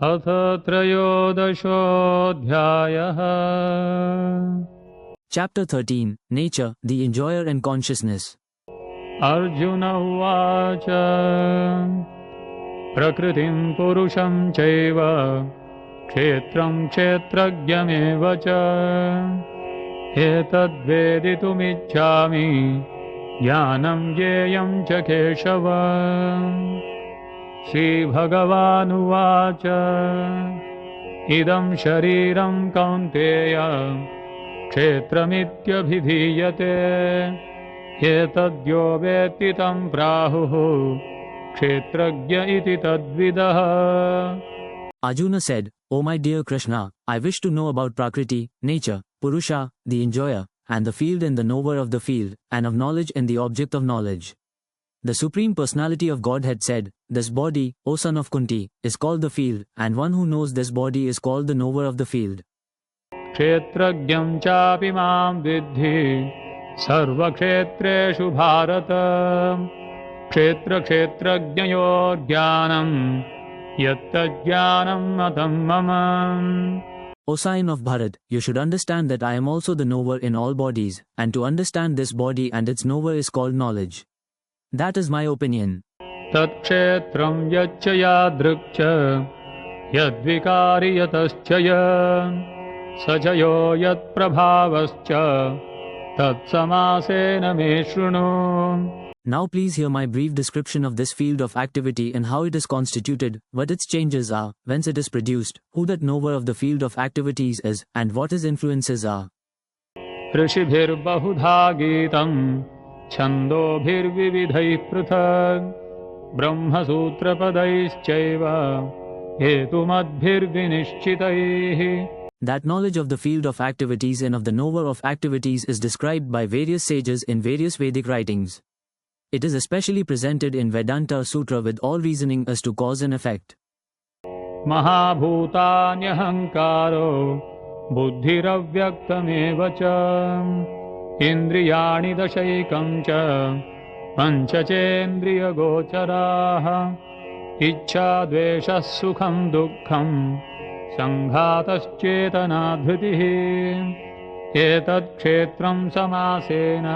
अथ त्रयोदशोऽध्यायः। Chapter 13 Nature, the Enjoyer and Consciousness. Arjuna उवाच प्रकृतिं पुरुषं चैव क्षेत्रं क्षेत्रज्ञमेव च एतद्वेदितुमिच्छामि ज्ञानं ज्ञेयं च केशव। श्रीभगवानुवाच इदं शरीरं कौन्तेय क्षेत्रमित्यभिधीयते एतद्यो वेत्ति तं प्राहुः क्षेत्रज्ञ इति तद्विदः। Arjuna said, O my dear Krishna, I wish to know about Prakriti, nature, Purusha, the enjoyer, and the field and the knower of the field, and of knowledge and the object of knowledge. The Supreme Personality of Godhead said, This body, O son of Kunti, is called the field, and one who knows this body is called the knower of the field. क्षेत्रज्ञं चापि मां विद्धि सर्वक्षेत्रेषु भारत क्षेत्रक्षेत्रज्ञयोर्ज्ञानं यत्तज्ज्ञानं मतं मम। O sign of Bharat, you should understand that I am also the knower in all bodies, and to understand this body and its knower is called knowledge. That is my opinion. तत्क्षेत्रं यच्च यादृक् च यद्विकारि यतश्च स च यो यत्प्रभावश्च तत्समासेन मे शृणु। Now please hear my brief description of this field of activity and how it is constituted, what its changes are, whence it is produced, who that knower of the field of activities is, and what his influences are. ऋषिभिर्बहुधा गीतं छन्दोभिर्विविधैः पृथक् ब्रह्मसूत्रपदैश्चैव हेतुमद्भिर्विनिश्चितैः। That knowledge of the field of activities and of the knower of activities is described by various sages in various Vedic writings. It is especially presented in Vedanta Sutra with all reasoning as to cause and effect. महाभूतान्यहङ्कारो बुद्धिरव्यक्तमेव च इन्द्रियाणि दशैकं च पञ्चचेन्द्रियगोचराः इच्छा द्वेषः सुखं दुःखं सङ्घातश्चेतना धृतिः एतत् क्षेत्रं समासेन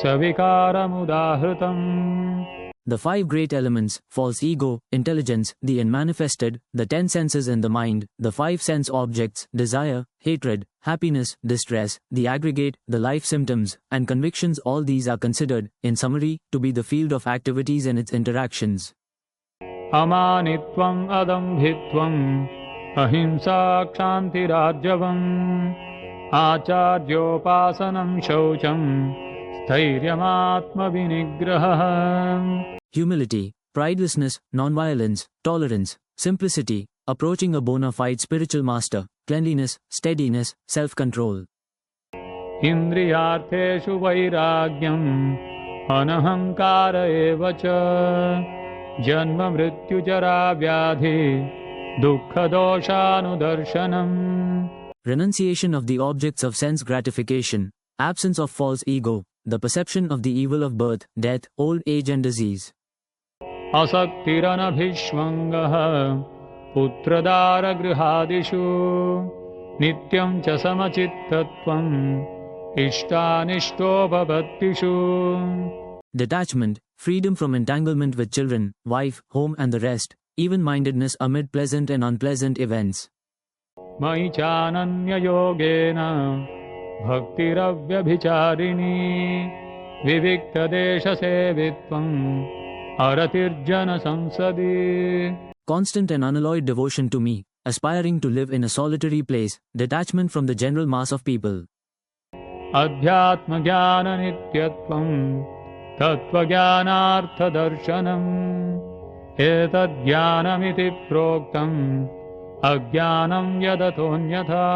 सविकारमुदाहृतम्। The five great elements, false ego, intelligence, the unmanifested, the 10 senses in the mind, the 5 sense objects, desire, hatred, happiness, distress, the aggregate, the life symptoms, and convictions, all these are considered, in summary, to be the field of activities and its interactions. अमानित्वम् अदम्भित्वम् अहिंसा क्षान्तिरार्जवम् आचार्योपासनं शौचं स्थैर्यमात्मविनिग्रहः। Humility, pridelessness, non-violence, tolerance, simplicity, approaching a bona fide spiritual master, cleanliness, steadiness, self-control. इन्द्रियार्थेषु वैराग्यम् अनहङ्कार एव च जन्म मृत्युजरा व्याधि दुःखदोषानुदर्शनम्। Renunciation of the objects of sense gratification, absence of false ego, the perception of the evil of birth, death, old age and disease. असक्तिरनभिष्वङ्गः पुत्रदारगृहादिषु नित्यं च समचित्तत्वम् इष्टानिष्टोपपत्तिषु। Detachment, freedom from entanglement with children, wife, home and the rest, even-mindedness amid pleasant and unpleasant events. मयि चानन्ययोगेन भक्तिरव्यभिचारिणी विविक्तदेशसेवित्वम् अरतिर्जनसंसदि। Constant and unalloyed devotion to me, aspiring to live in a solitary place, detachment from the general mass of people. अध्यात्मज्ञाननित्यत्वम् तत्त्वज्ञानार्थदर्शनम् एतज्ज्ञानमिति प्रोक्तम् अज्ञानं यदतोऽन्यथा।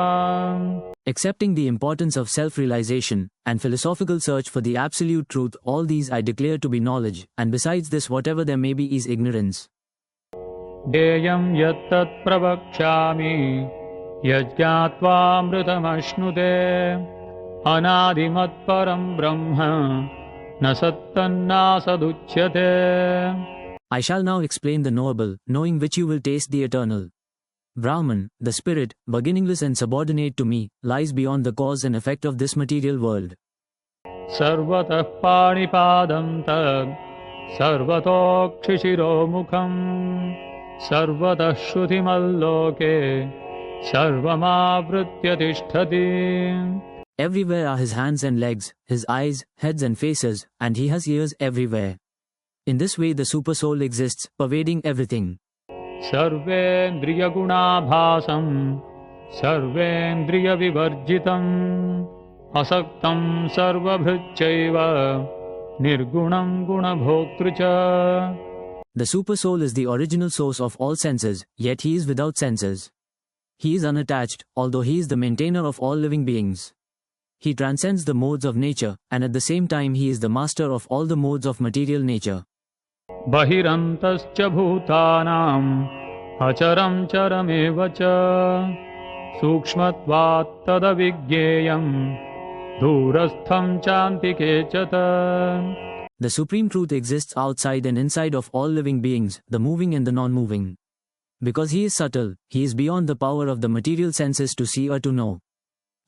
Accepting the importance of self-realization and philosophical search for the absolute truth, all these I declare to be knowledge, and besides this whatever there may be is ignorance. ज्ञेयं यत्तत् प्रवक्ष्यामि यज्ञात्वामृतमश्नुते अनादिमत्परं ब्रह्म न सत्तन्नासदुच्यते। I shall now explain the knowable, knowing which you will taste the eternal. Brahman, the spirit, beginningless and subordinate to me, lies beyond the cause and effect of this material world. सर्वतः पाणिपादं तत् सर्वतोक्षिशिरोमुखम् सर्वतः श्रुतिमल्लोके सर्वमावृत्य तिष्ठति. Everywhere are his hands and legs, his eyes, heads and faces, and he has ears everywhere. In this way the Supersoul exists, pervading everything. सर्वेन्द्रियगुणाभासं सर्वेन्द्रियविवर्जितम् असक्तं सर्वभृच्चैव निर्गुणं गुणभोक्तृ च. The Supersoul is the original source of all senses, yet he is without senses. He is unattached, although he is the maintainer of all living beings. He transcends the modes of nature, and at the same time he is the master of all the modes of material nature. बहिरन्तश्च भूतानाम् अचरं चरमेव च सूक्ष्मत्वात् तदविज्ञेयं दूरस्थं चान्तिके च तत्. The Supreme Truth exists outside and inside of all living beings, the moving and the non-moving. Because he is subtle, he is beyond the power of the material senses to see or to know.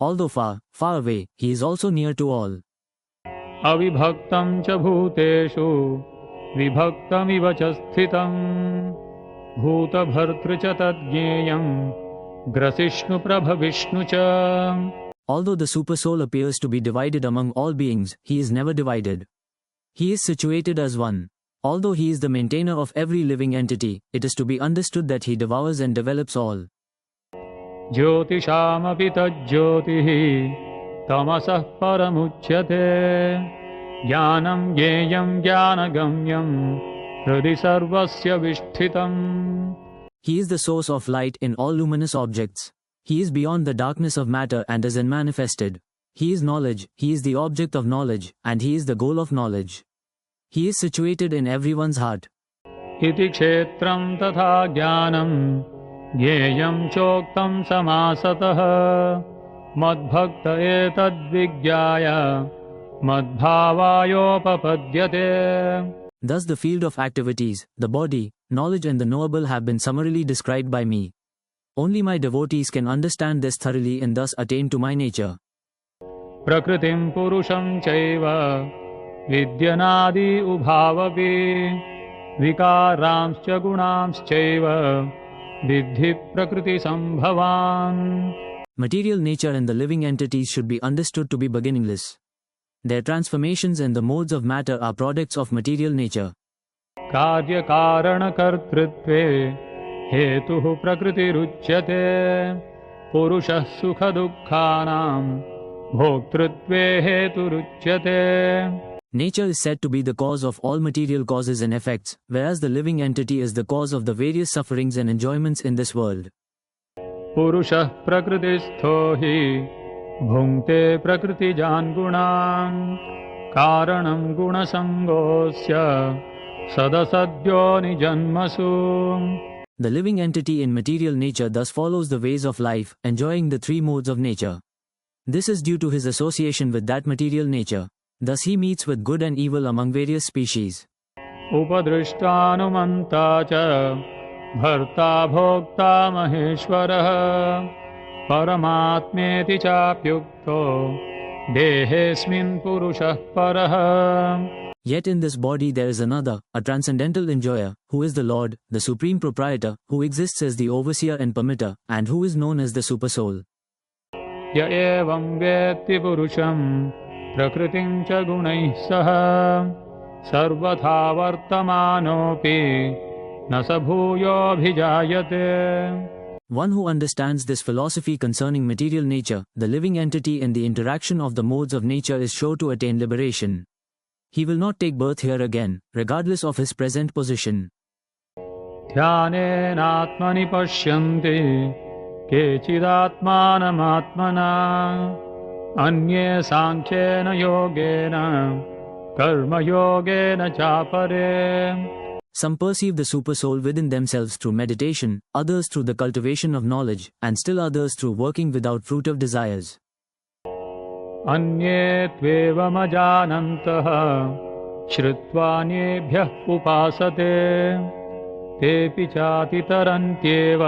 Although far, far away, he is also near to all. अविभक्तं च भूतेषु विभक्तमिव च स्थितं भूतभर्तृ च तद्ज्ञेयं ग्रसिष्णुप्रभविष्णु च. Although the Supersoul appears to be divided among all beings, he is never divided. He is situated as one. Although he is the maintainer of every living entity, it is to be understood that he devours and develops all. ज्योतिषामपि तज्ज्योतिः तमसः परमुच्यते ज्ञानं ज्ञेयं ज्ञानगम्यं हृदि सर्वस्य विष्ठितम्. He is the source of light in all luminous objects. He is beyond the darkness of matter and is unmanifested. He is knowledge, he is the object of knowledge, and he is the goal of knowledge. He is situated in everyone's heart. इति क्षेत्रं तथा ज्ञानं ज्ञेयं चोक्तं समासतः मद्भक्त एतद्विज्ञाय मद्भावायोपपद्यते. Thus the field of activities, the body, knowledge and the knowable have been summarily described by me. Only my devotees can understand this thoroughly and thus attain to my nature. प्रकृतिं पुरुषं चैव विद्यनादि उभावपि विकारांश्च गुणांश्चैव विद्धि प्रकृतिसम्भवान्. Material nature and the living entities should be understood to be beginningless. Their transformations and the modes of matter are products of material nature. कार्यकारणकर्तृत्वे हेतुः प्रकृतिरुच्यते पुरुषः सुखदुःखानां भोक्तृत्वे हेतुरुच्यते. Nature is said to be the cause of all material causes and effects, whereas the living entity is the cause of the various sufferings and enjoyments in this world. पुरुषः प्रकृतिस्थो हि भुङ्क्ते प्रकृतिजान् गुणान् कारणं गुणसङ्गोऽस्य सदसद्यो निजन्मसु. The living entity in material nature thus follows the ways of life, enjoying the three modes of nature. This is due to his association with that material nature. Thus he meets with good and evil among various species. उपदृष्टानुमन्ता च भर्ता भोक्ता महेश्वरः परमात्मेति चाप्युक्तो देहेऽस्मिन् पुरुषः परः. Yet in this body there is another, a transcendental enjoyer, who is the Lord, the Supreme Proprietor, who exists as the overseer and permitter, and who is known as the Supersoul. य एवं वेत्ति पुरुषं प्रकृतिं च गुणैः सह सर्वथा वर्तमानोऽपि न स भूयोऽभिजायते. One who understands this philosophy concerning material nature, the living entity and the interaction of the modes of nature is sure to attain liberation. He will not take birth here again, regardless of his present position. ध्यानेनात्मनि पश्यन्ति केचिदात्मानमात्मना अन्ये साङ्ख्येन योगेन कर्मयोगेन चापरे. Some perceive the Supersoul within themselves through meditation, others through the cultivation of knowledge, and still others through working without fruit of desires. अन्ये त्वेवमजानन्तः श्रुत्वान्येभ्यः उपासते तेऽपि चातितरन्त्येव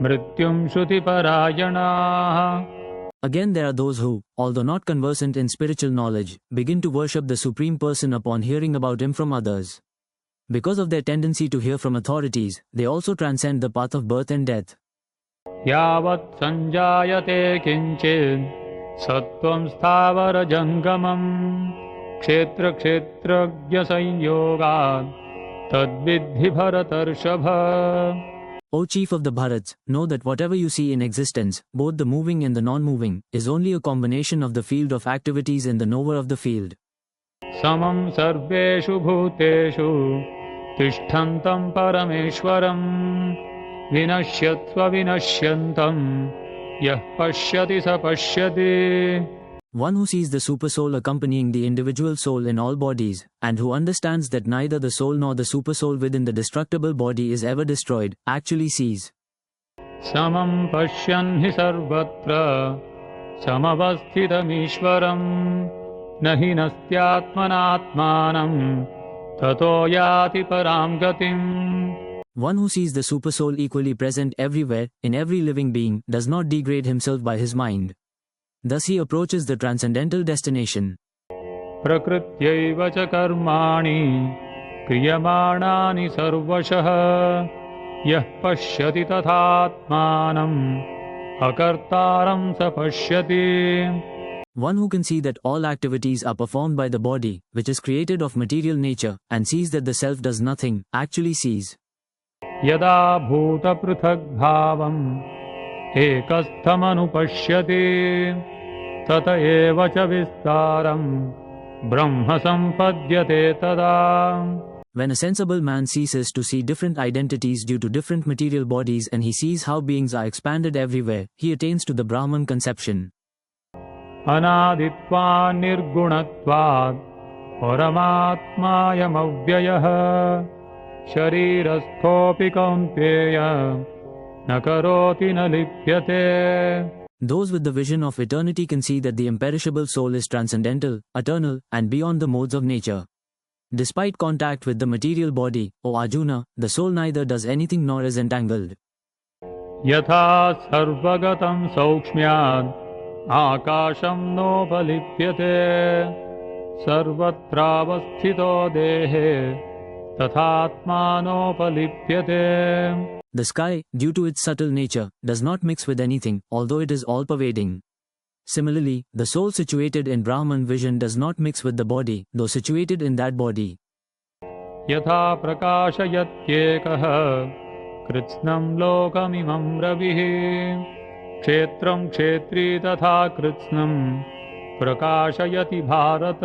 मृत्युं श्रुतिपरायणाः. Again, there are those who, although not conversant in spiritual knowledge, begin to worship the Supreme Person upon hearing about Him from others. Because of their tendency to hear from authorities, they also transcend the path of birth and death. यावत् सञ्जायते किञ्चित् सत्त्वं स्थावरजङ्गमम् क्षेत्रक्षेत्रज्ञसंयोगात् तद्विद्धि भरतर्षभ. O chief of the Bharats, know that whatever you see in existence, both the moving and the non-moving, is only a combination of the field of activities and the knower of the field. समं सर्वेषु भूतेषु तिष्ठन्तं परमेश्वरं विनश्यत्स्व विनश्यन्तं यः पश्यति स पश्यति. One who sees the supersoul accompanying the individual soul in all bodies, and who understands that neither the soul nor the supersoul within the destructible body is ever destroyed, actually sees. समं पश्यन् हि सर्वत्र समवस्थितमीश्वरं न हि नस्त्यात्मनात्मानं ततो याति परां गतिम्. One who sees the supersoul equally present everywhere, in every living being, does not degrade himself by his mind. Thus he approaches the transcendental destination. प्रकृत्यैव च कर्माणि क्रियमाणानि सर्वशः यः पश्यति तथात्मानम् अकर्तारं स पश्यति. One who can see that all activities are performed by the body, which is created of material nature, and sees that the self does nothing, actually sees. यदा भूतपृथग्भावम् एकस्थमनुपश्यति तत एव च विस्तारम् ब्रह्म सम्पद्यते तदा. When a sensible man ceases to see different identities due to different material bodies and he sees how beings are expanded everywhere, he attains to the Brahman conception. अनादित्वान् निर्गुणत्वात् परमात्मायमव्ययः शरीरस्थोऽपि कौन्तेय न करोति न लिप्यते. Those with the vision of eternity can see that the imperishable soul is transcendental, eternal, and beyond the modes of nature. Despite contact with the material body, O Arjuna, the soul neither does anything nor is entangled. यथा सर्वगतं सौक्ष्म्यात् आकाशं नोपलिप्यते सर्वत्रावस्थितो देहे तथात्मानोपलिप्यते. The sky, due to its subtle nature, does not mix with anything, although it is all-pervading. Similarly, the soul situated in Brahman vision does not mix with the body, though situated in that body. यथा प्रकाशयत्येकः कृत्स्नं लोकमिमं रविः क्षेत्रं क्षेत्री तथा कृत्स्नं प्रकाशयति Bharata.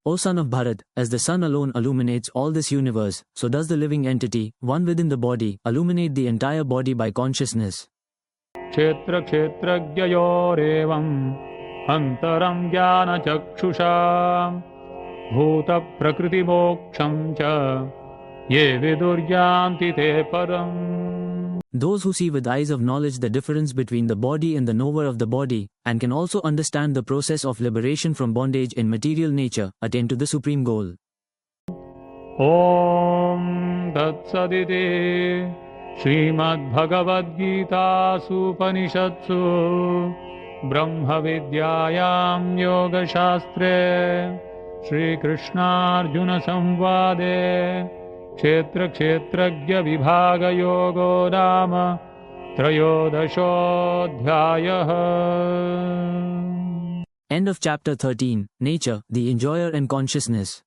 O son of Bharat, as the sun alone illuminates all this universe, so does the living entity, one within the body, illuminate the entire body by consciousness. क्षेत्र क्षेत्रज्ञयोरेवम् अन्तरं ज्ञानचक्षुषा भूतप्रकृतिमोक्षं च ये विदुर्यान्ति ते परम्. Those who see with eyes of knowledge the difference between the body and the knower of the body, and can also understand the process of liberation from bondage in material nature, attain to the supreme goal. ॐ तत्सदिति श्रीमद्भगवद्गीतासूपनिषत्सु ब्रह्मविद्यायां योगशास्त्रे श्रीकृष्णार्जुनसंवादे क्षेत्रक्षेत्रज्ञविभागयोगो नाम त्रयोदशोऽध्यायः. End of chapter 13, Nature, the Enjoyer and Consciousness.